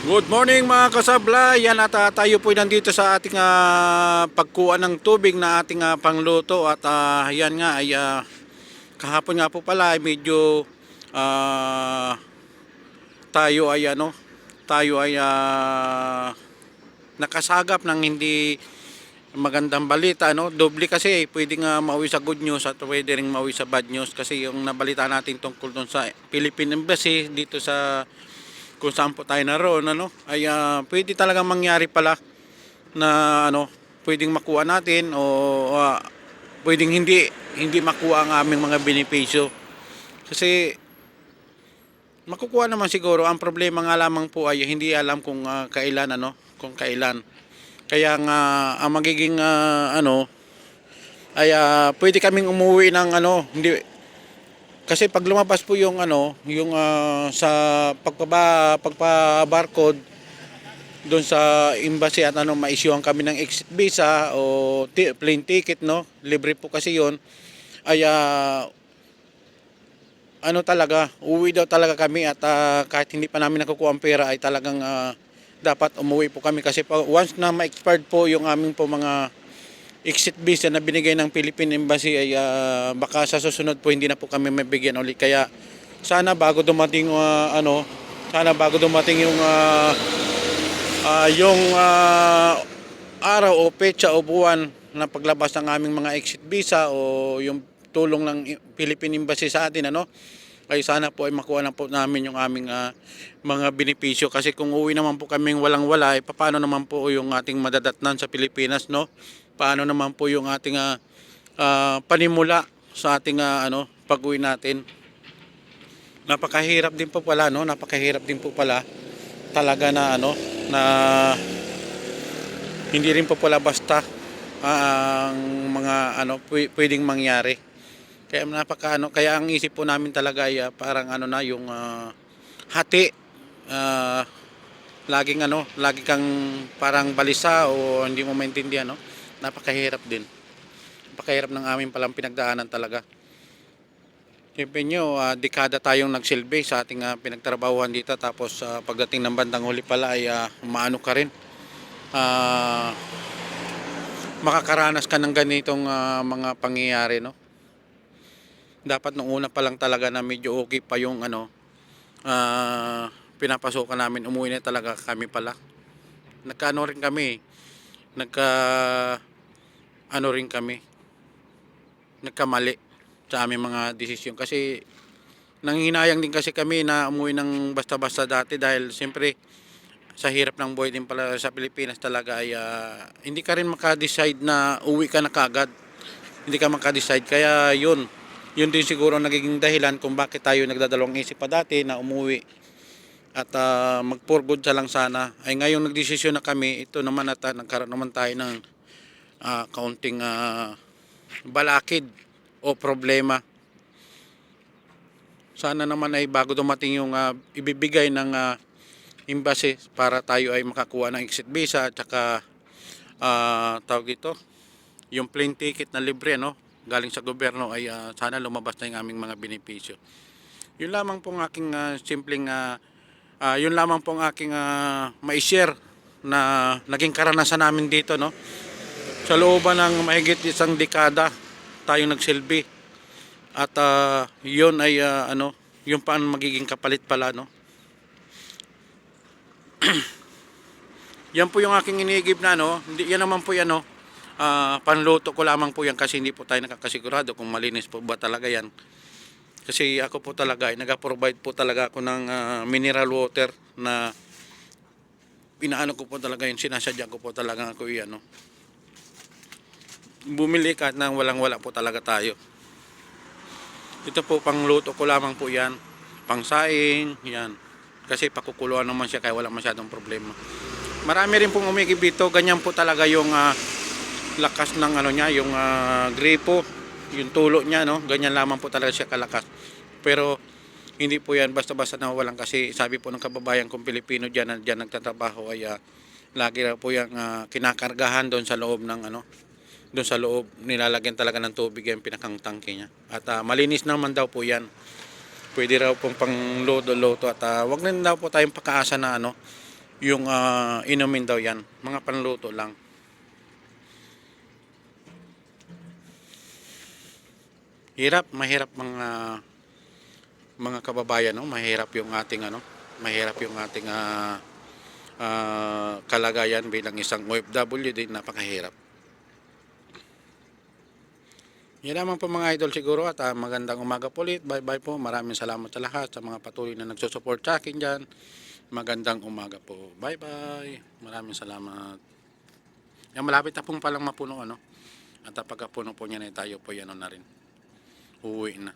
Good morning mga kasabla. Yan at tayo po nandito sa ating pagkuha ng tubig na ating pangluto at yan nga ay kahapon nga po pala ay medyo ah, tayo ay nakasagap ng hindi magandang balita, no? Doble kasi pwedeng mauwi sa good news at pwede ring mauwi sa bad news kasi yung nabalita natin tungkol dun sa Philippine Embassy dito sa kung saan po tayo naroon, ay pwede talagang mangyari pala na pwedeng makuha natin o pwedeng hindi makuha ang aming mga benepisyo. Kasi makukuha naman siguro, ang problema nga lamang po ay hindi alam kung kailan, kung kailan. Kaya nga ang magiging ay pwede kaming umuwi ng hindi kasi pag lumabas po yung sa pagpa-barcode doon sa embassy at ma-issuean kami ng exit visa o plane ticket, no, libre po kasi yon, ay talaga uwi daw talaga kami at kahit hindi pa namin nakukuha ang pera ay talagang dapat umuwi po kami kasi once na ma-expired po yung aming po mga exit visa na binigay ng Philippine Embassy ay baka sa susunod po hindi na po kami mabigyan ulit. Kaya sana bago dumating araw o petsa o buwan na paglabas ng aming mga exit visa o yung tulong ng Philippine Embassy sa atin, ay sana po ay makuha na po namin yung aming mga benepisyo. Kasi kung uwi naman po kaming walang wala, paano naman po yung ating madadatnan sa Pilipinas, no? Paano naman po yung ating panimula sa ating pag-uwi natin. Napakahirap din po pala, no? Napakahirap din po pala talaga na na hindi rin po pala basta ang mga pwedeng mangyari. Kaya kaya ang isip po namin talaga ay parang yung hati, ah, lagi kang parang balisa o hindi mo maintindihan, no? Napakahirap din. Napakahirap ng amin palang pinagdaanan talaga. Siyempre nyo, dekada tayong nagsilbi sa ating pinagtrabahuhan dito, tapos pagdating ng bandang huli pala ay maano ka rin. Makakaranas ka ng ganitong mga pangyayari, no? Dapat nung una pa lang talaga na medyo okay pa yung pinapasukan namin, umuwi na talaga kami pala. Nagkaano rin kami, nagka rin kami, nagkamali sa aming mga desisyon kasi nanghihinayang din kasi kami na umuwi ng basta-basta dati dahil siyempre sa hirap ng buhay din pala sa Pilipinas talaga ay hindi ka rin maka-decide na uwi ka na kagad, hindi ka maka-decide. Kaya yun din siguro nagiging dahilan kung bakit tayo nagdadalawang isip pa dati na umuwi at mag for good lang sana. Ay ngayong nagdesisyon na kami, ito naman at nagkaroon naman tayo ng kaunting balakid o problema. Sana naman ay bago dumating yung ibibigay ng embassy para tayo ay makakuha ng exit visa at saka tawag ito, yung plane ticket na libre, no, galing sa gobyerno, ay sana lumabas na yung aming mga benepisyo. Yun lamang pong aking simpleng yun lamang pong aking mai-share na naging karanasan namin dito, no, sa looban ng mahigit isang dekada tayong nagsilbi at yun ay yung paan magiging kapalit pala, no. Yan po yung aking iniigib na, no. Hindi yan naman po yan, no. Panluto ko lamang po yan kasi hindi po tayo nakakasigurado kung malinis po ba talaga yan. Kasi ako po talaga ay nag-provide po talaga ako ng mineral water na inaano ko po talaga yun, sinasadya ko po talaga ako yan, no. Bumili kahit na walang wala po talaga tayo. Ito po pangluto ko lamang po yan, pangsaing yan, kasi pakukuluan naman siya kaya wala masyadong problema. Marami rin pong umigib dito, ganyan po talaga yung lakas ng niya, yung gripo, yung tulo niya, no, ganyan lamang po talaga siya kalakas. Pero hindi po yan basta-basta na walang, kasi sabi po ng kababayan kong Pilipino diyan nagtatrabaho ay lagi na po yung kinakargahan doon sa loob ng doon sa loob nilalagyan talaga ng tubig yung pinakang tangke niya. At malinis naman daw po yan. Pwede raw pong pang loto at wag na daw po tayong pakaasa na yung inumin daw yan. Mga panluto lang. Mahirap mga kababayan, no? Mahirap yung ating kalagayan bilang isang OFW din, napakahirap. Yan naman po mga idol siguro at magandang umaga po ulit. Bye bye po. Maraming salamat sa lahat sa mga patuloy na nagsusupport sa akin dyan. Magandang umaga po. Bye bye. Maraming salamat. Yan, malapit na pong palang mapuno, ano. At pagkapuno po niya na tayo po yan na rin. Uuwi na.